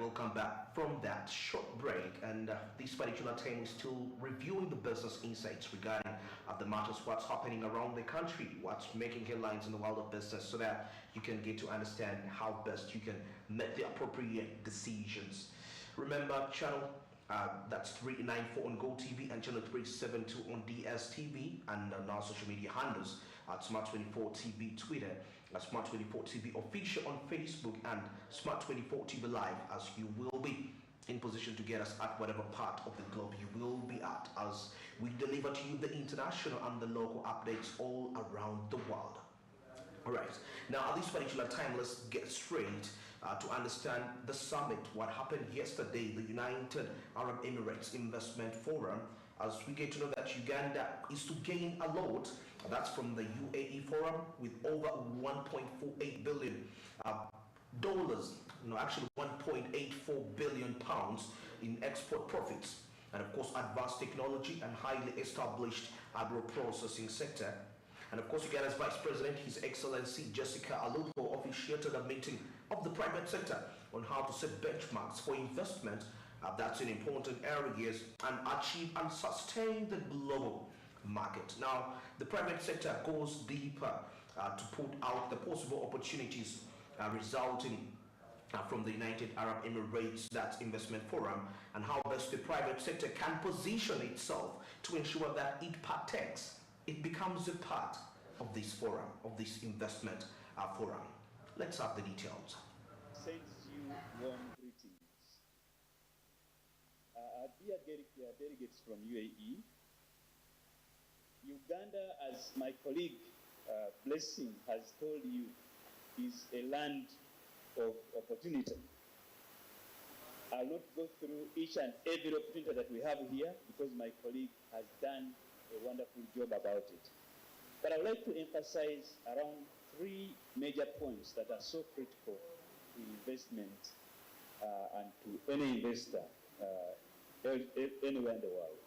welcome back from that short break. And this particular time is still reviewing the business insights regarding the matters, what's happening around the country, what's making headlines in the world of business, so that you can get to understand how best you can make the appropriate decisions. Remember, channel that's 394 on GoTV and channel 372 on DSTV, and on our social media handles at Smart24 TV Twitter, Smart24 TV Official on Facebook, and Smart24 TV Live, as you will be in position to get us at whatever part of the globe you will be at, as we deliver to you the international and the local updates all around the world. Alright, now at this particular time, let's get straight to understand the summit, what happened yesterday, the United Arab Emirates Investment Forum, as we get to know that Uganda is to gain a lot. That's from the UAE Forum, with over 1.48 billion dollars, actually 1.84 billion pounds in export profits, and of course advanced technology and highly established agro-processing sector. And of course, Uganda's Vice President, His Excellency Jessica Alupo, officiated a meeting of the private sector on how to set benchmarks for investment that's in important areas and achieve and sustain the global market. Now, the private sector goes deeper to put out the possible opportunities resulting from the United Arab Emirates, that investment forum, and how best the private sector can position itself to ensure that it partakes. It becomes a part of this forum, of this investment forum. Let's have the details. Sends you warm greetings. Dear delegates from UAE, Uganda, as my colleague Blessing has told you, is a land of opportunity. I'll not go through each and every opportunity that we have here because my colleague has done a wonderful job about it. But I would like to emphasize around three major points that are so critical to investment and to any investor anywhere in the world.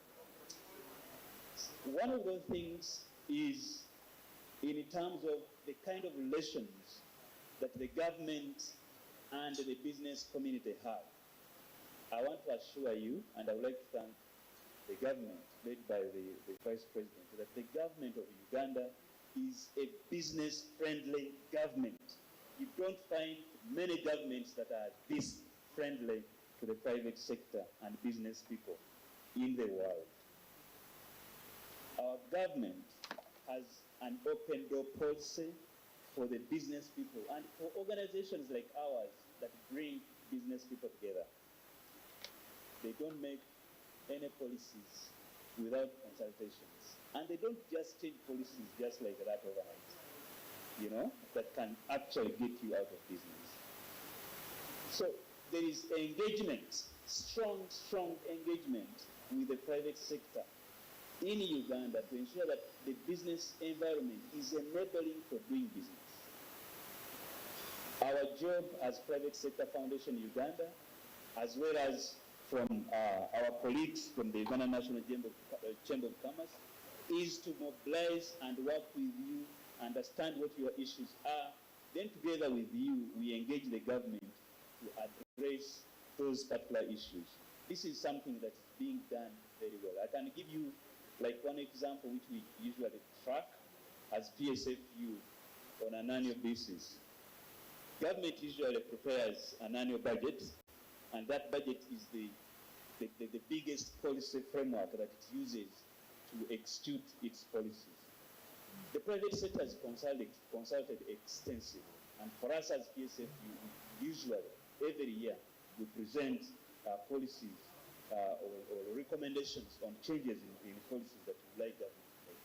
One of those things is in terms of the kind of relations that the government and the business community have. I want to assure you, and I would like to thank the government led by the Vice President, that the government of Uganda is a business-friendly government. You don't find many governments that are this friendly to the private sector and business people in the world. Our government has an open door policy for the business people and for organizations like ours that bring business people together. They don't make any policies without consultations. And they don't just change policies just like that overnight, that can actually get you out of business. So there is engagement, strong engagement with the private sector in Uganda to ensure that the business environment is enabling for doing business. Our job as Private Sector Foundation Uganda, as well as from our colleagues from the Uganda National Chamber of Commerce, is to mobilize and work with you, understand what your issues are, then together with you, we engage the government to address those particular issues. This is something that is being done very well. I can give you like one example which we usually track as PSFU on an annual basis. Government usually prepares an annual budget, and that budget is the biggest policy framework that it uses to execute its policies. The private sector is consulted extensively, and for us as PSFU, usually every year we present policies or recommendations on changes in policies that we like government to make.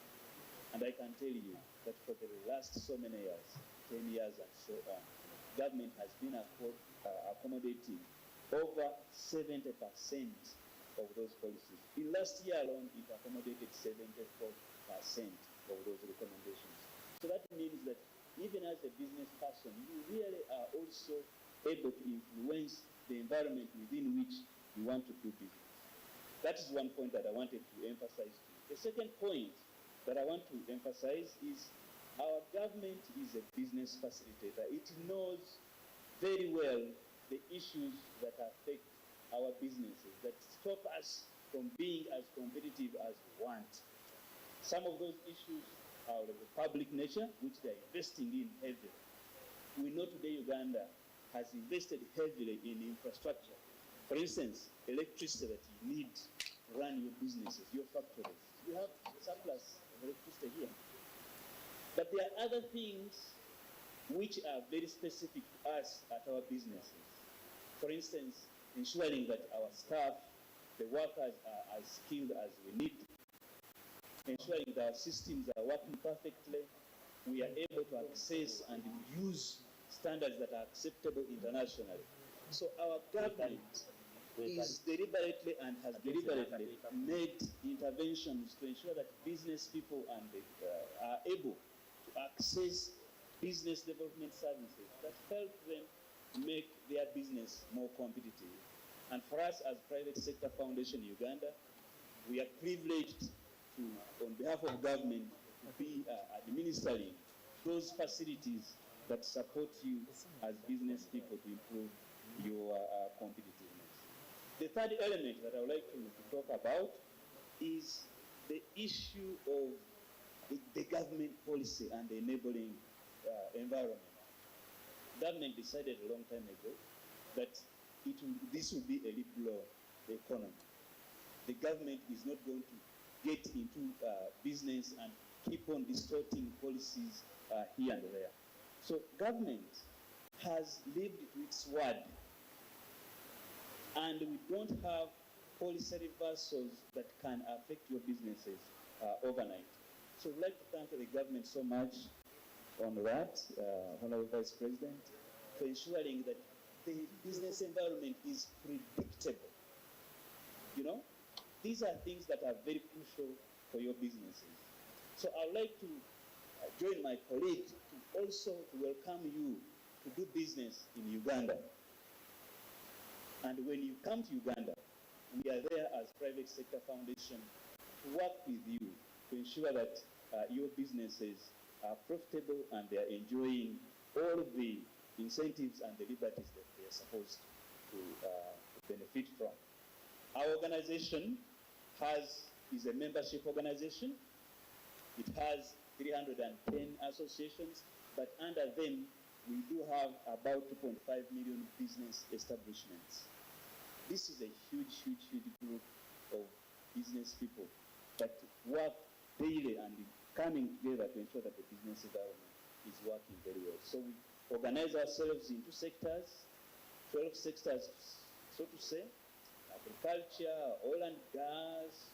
And I can tell you that for the last so many years, 10 years and so on, government has been accommodating over 70% of those policies. In last year alone, it accommodated 74% of those recommendations. So that means that even as a business person, you really are also able to influence the environment within which you want to do business. That is one point that I wanted to emphasize to you. The second point that I want to emphasize is our government is a business facilitator. It knows very well the issues that affect our businesses, that stop us from being as competitive as we want. Some of those issues are of the public nature, which they are investing in heavily. We know today Uganda has invested heavily in infrastructure. For instance, electricity that you need to run your businesses, your factories. You have surplus of electricity here. But there are other things which are very specific to us at our businesses. For instance, ensuring that our staff, the workers, are as skilled as we need, ensuring that our systems are working perfectly, we are able to access and use standards that are acceptable internationally. So our government is deliberately and has deliberately made interventions to ensure that business people are able to access business development services that help them make their business more competitive. And for us as Private Sector Foundation Uganda, we are privileged to, on behalf of government, be administering those facilities that support you as business people to improve your competitiveness. The third element that I would like to talk about is the issue of the government policy and the enabling environment. Government decided a long time ago that this will be a liberal economy. The government is not going to get into business and keep on distorting policies here and there. So government has lived to its word, and we don't have policy reversals that can affect your businesses overnight. So I'd like to thank the government so much on that, Honorable Vice President, for ensuring that the business environment is predictable. You know, these are things that are very crucial for your businesses. So I'd like to join my colleagues to also welcome you to do business in Uganda. And when you come to Uganda, we are there as Private Sector Foundation to work with you to ensure that your businesses are profitable and they are enjoying all the incentives and the liberties that they are supposed to benefit from. Our organization is a membership organization. It has 310 associations, but under them, we do have about 2.5 million business establishments. This is a huge, huge, huge group of business people that work daily and coming together to ensure that the business environment is working very well. So we organize ourselves into sectors, 12 sectors, so to say: agriculture, oil and gas,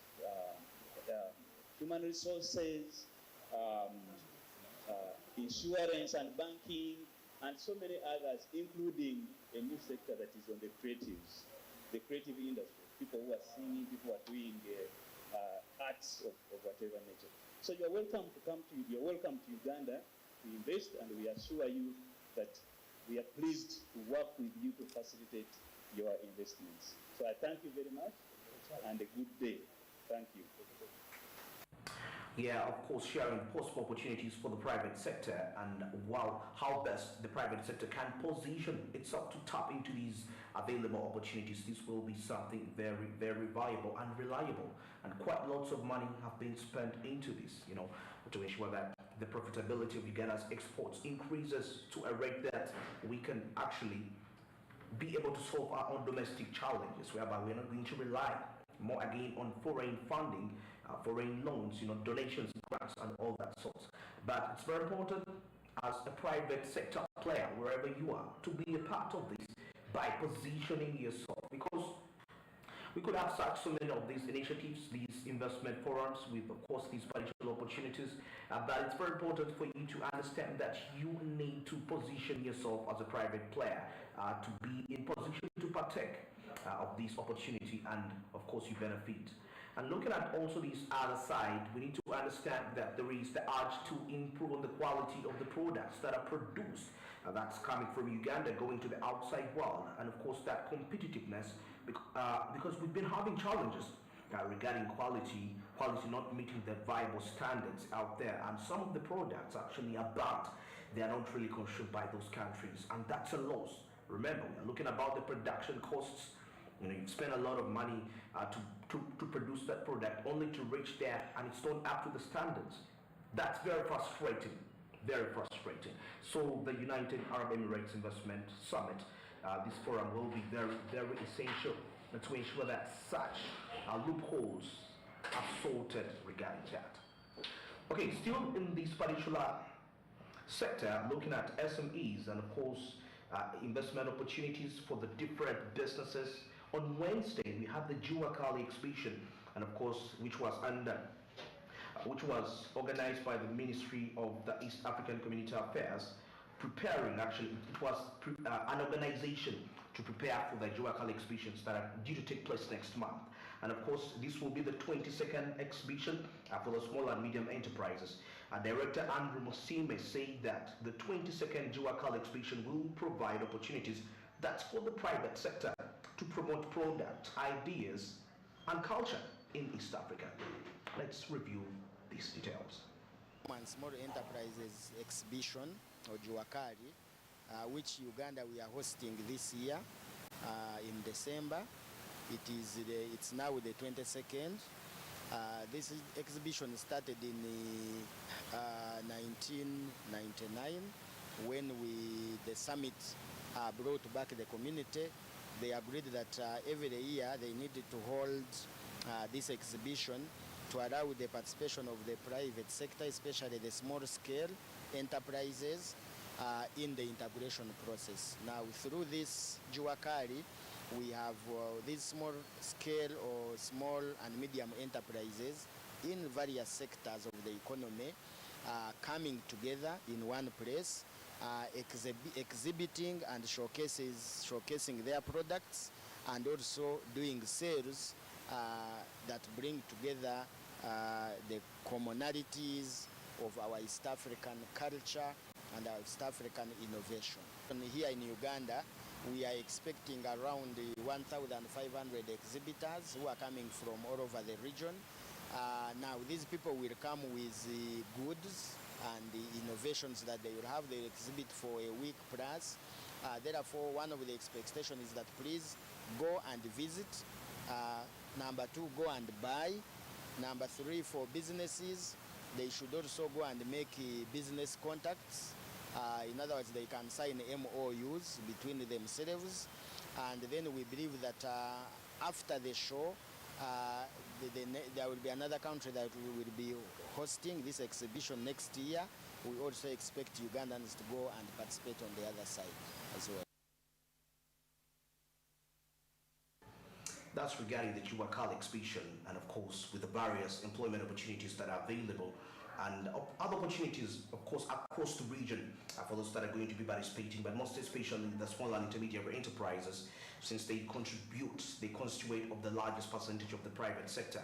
human resources, insurance and banking, and so many others, including a new sector that is on the creative industry, people who are singing, people who are doing arts of whatever nature. So you're welcome to Uganda to invest, and we assure you that we are pleased to work with you to facilitate your investments. So I thank you very much, and a good day. Thank you. Yeah, of course, sharing possible opportunities for the private sector and how best the private sector can position itself to tap into these available opportunities. This will be something very, very viable and reliable, and quite lots of money have been spent into this, to ensure that the profitability of Uganda's exports increases to a rate that we can actually be able to solve our own domestic challenges, whereby we're not going to rely more again on foreign funding, foreign loans, donations, grants, and all that sorts. But it's very important as a private sector player, wherever you are, to be a part of this by positioning yourself, because we could have such so many of these initiatives, these investment forums with, of course, these potential opportunities, but it's very important for you to understand that you need to position yourself as a private player to be in position to partake of this opportunity, and of course you benefit. And looking at also this other side, we need to understand that there is the urge to improve on the quality of the products that are produced. That's coming from Uganda, going to the outside world, and of course that competitiveness, because we've been having challenges regarding quality not meeting the viable standards out there, and some of the products actually are banned. They are not really consumed by those countries, and that's a loss Remember, we're looking about the production costs. You know, you spend a lot of money to produce that product only to reach there and it's not up to the standards. That's very frustrating. Very frustrating. So the United Arab Emirates Investment Summit, this forum will be very, very essential to ensure that such loopholes are sorted regarding that. Okay, still in this particular sector, looking at SMEs and of course investment opportunities for the different businesses. On Wednesday, we had the Juakali exhibition, and of course, which was organized by the Ministry of the East African Community Affairs, preparing, actually, it was an organization to prepare for the Juakali exhibitions that are due to take place next month. And of course, this will be the 22nd exhibition for the small and medium enterprises. Director Andrew Mosime said that the 22nd Juakali exhibition will provide opportunities that's for the private sector to promote product, ideas, and culture in East Africa. Let's review these details. And Small Enterprises Exhibition, or Juakali, which Uganda we are hosting this year in December. It's now the 22nd. This exhibition started in 1999 when the summit brought back the community. They agreed that every year they needed to hold this exhibition to allow the participation of the private sector, especially the small-scale enterprises, in the integration process. Now, through this Juakali, we have these small-scale or small and medium enterprises in various sectors of the economy coming together in one place, exhibiting and showcasing their products, and also doing sales that bring together the commonalities of our East African culture and our East African innovation. And here in Uganda, we are expecting around 1,500 exhibitors who are coming from all over the region. Now, these people will come with goods and the innovations that they will have. They will exhibit for a week plus. Therefore, one of the expectations is that please go and visit. Number 2, go and buy. Number 3, for businesses, they should also go and make business contacts. In other words, they can sign MOUs between themselves. And then we believe that after the show, there will be another country that will be hosting this exhibition next year. We also expect Ugandans to go and participate on the other side as well. That's regarding the Juakali exhibition, and of course with the various employment opportunities that are available and other opportunities, of course, across the region for those that are going to be participating, but most especially the small and intermediate enterprises, since they constitute of the largest percentage of the private sector.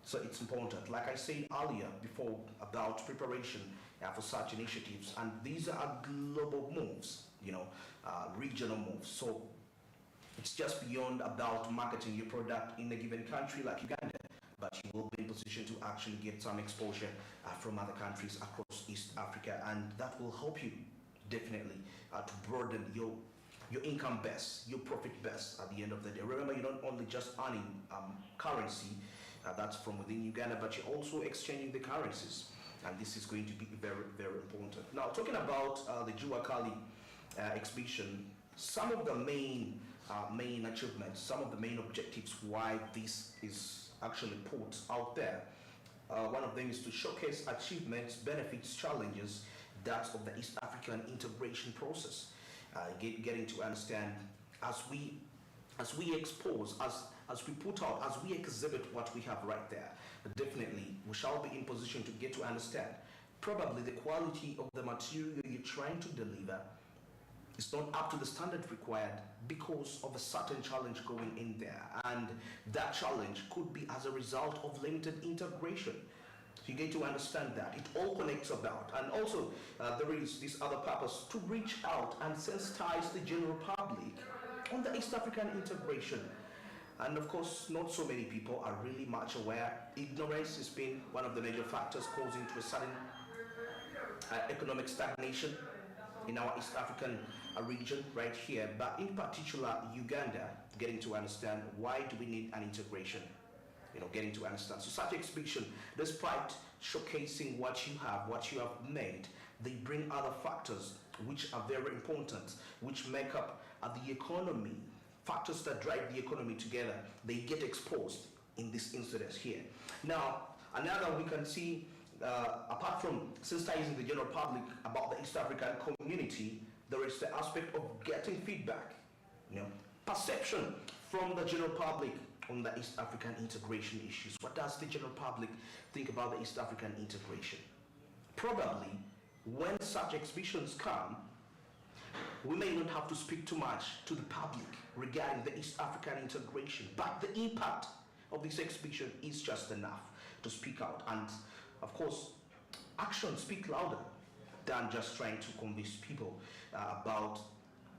So it's important, like I said earlier before, about preparation for such initiatives, and these are global moves, regional moves. So it's just beyond about marketing your product in a given country like Uganda, but you will be in position to actually get some exposure from other countries across East Africa, and that will help you definitely to broaden your income base, your profit base at the end of the day. Remember, you're not only just earning currency that's from within Uganda, but you're also exchanging the currencies, and this is going to be very, very important. Now, talking about the Juakali exhibition, some of the main achievements, some of the main objectives why this is actually put out there. One of them is to showcase achievements, benefits, challenges, that of the East African integration process. Getting to understand as we expose, as we put out, as we exhibit what we have right there, definitely we shall be in position to get to understand probably the quality of the material you're trying to deliver is not up to the standard required because of a certain challenge going in there, and that challenge could be as a result of limited integration. You get to understand that it all connects about, and also there is this other purpose to reach out and sensitize the general public on the East African integration. And of course, not so many people are really much aware. Ignorance has been one of the major factors causing to a sudden economic stagnation in our East African region right here, but in particular Uganda, getting to understand why do we need an integration, getting to understand. So such exhibition, despite showcasing what you have made, they bring other factors which are very important, which make up the economy, factors that drive the economy together. They get exposed in this incident here. Now, another we can see, apart from sensitizing the general public about the East African community, there is the aspect of getting feedback, perception from the general public on the East African integration issues. What does the general public think about the East African integration? Probably, when such exhibitions come, we may not have to speak too much to the public regarding the East African integration, but the impact of this exhibition is just enough to speak out. And of course, actions speak louder than just trying to convince people about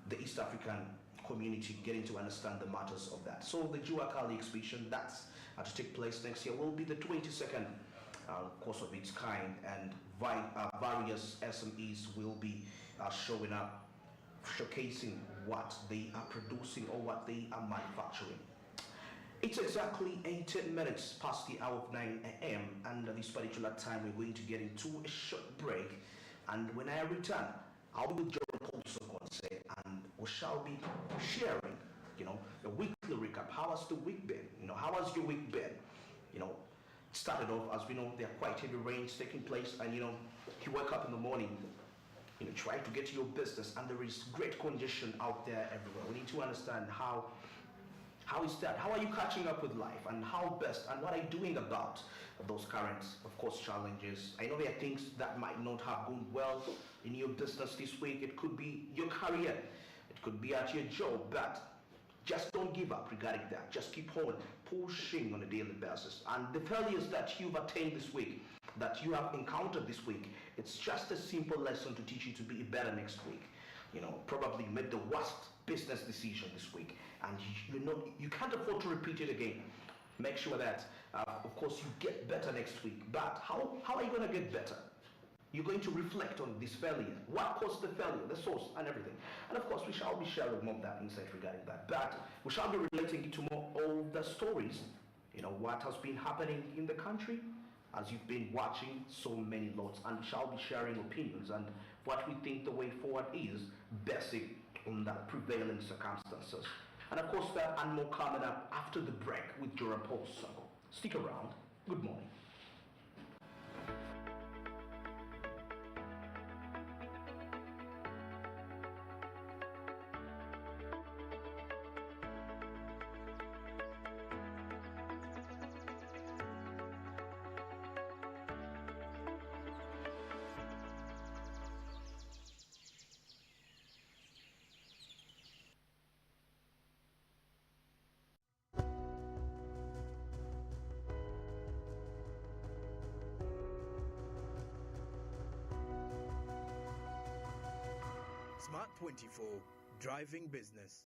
the East African community getting to understand the matters of that. So the Juakali exhibition that's to take place next year will be the 22nd course of its kind, and various SMEs will be showing up, showcasing what they are producing or what they are manufacturing. It's exactly 18 minutes past the hour of 9 a.m. and at this particular time we're going to get into a short break, and when I return I'll be with John Paulson and we shall be sharing a weekly recap. How has the week been? How has your week been? It started off, as we know, there are quite heavy rains taking place, and you wake up in the morning, try to get to your business, and there is great congestion out there everywhere. We need to understand how is that? How are you catching up with life, and how best, and what are you doing about those current, of course, challenges? I know there are things that might not have gone well in your business this week. It could be your career, it could be at your job, but just don't give up regarding that. Just keep on pushing on a daily basis. And the failures that you've attained this week, that you have encountered this week, it's just a simple lesson to teach you to be better next week. Probably you made the worst business decision this week, and you can't afford to repeat it again. Make sure that, of course, you get better next week. But how are you going to get better? You're going to reflect on this failure. What caused the failure, the source, and everything. And of course, we shall be sharing more of that insight regarding that. But we shall be relating it to more of the stories, what has been happening in the country, as you've been watching so many lots. And we shall be sharing opinions and what we think the way forward is, basic on the prevailing circumstances. And of course, that and more coming up after the break with Joram Paulson. Stick around. Good morning. SMART24, driving business.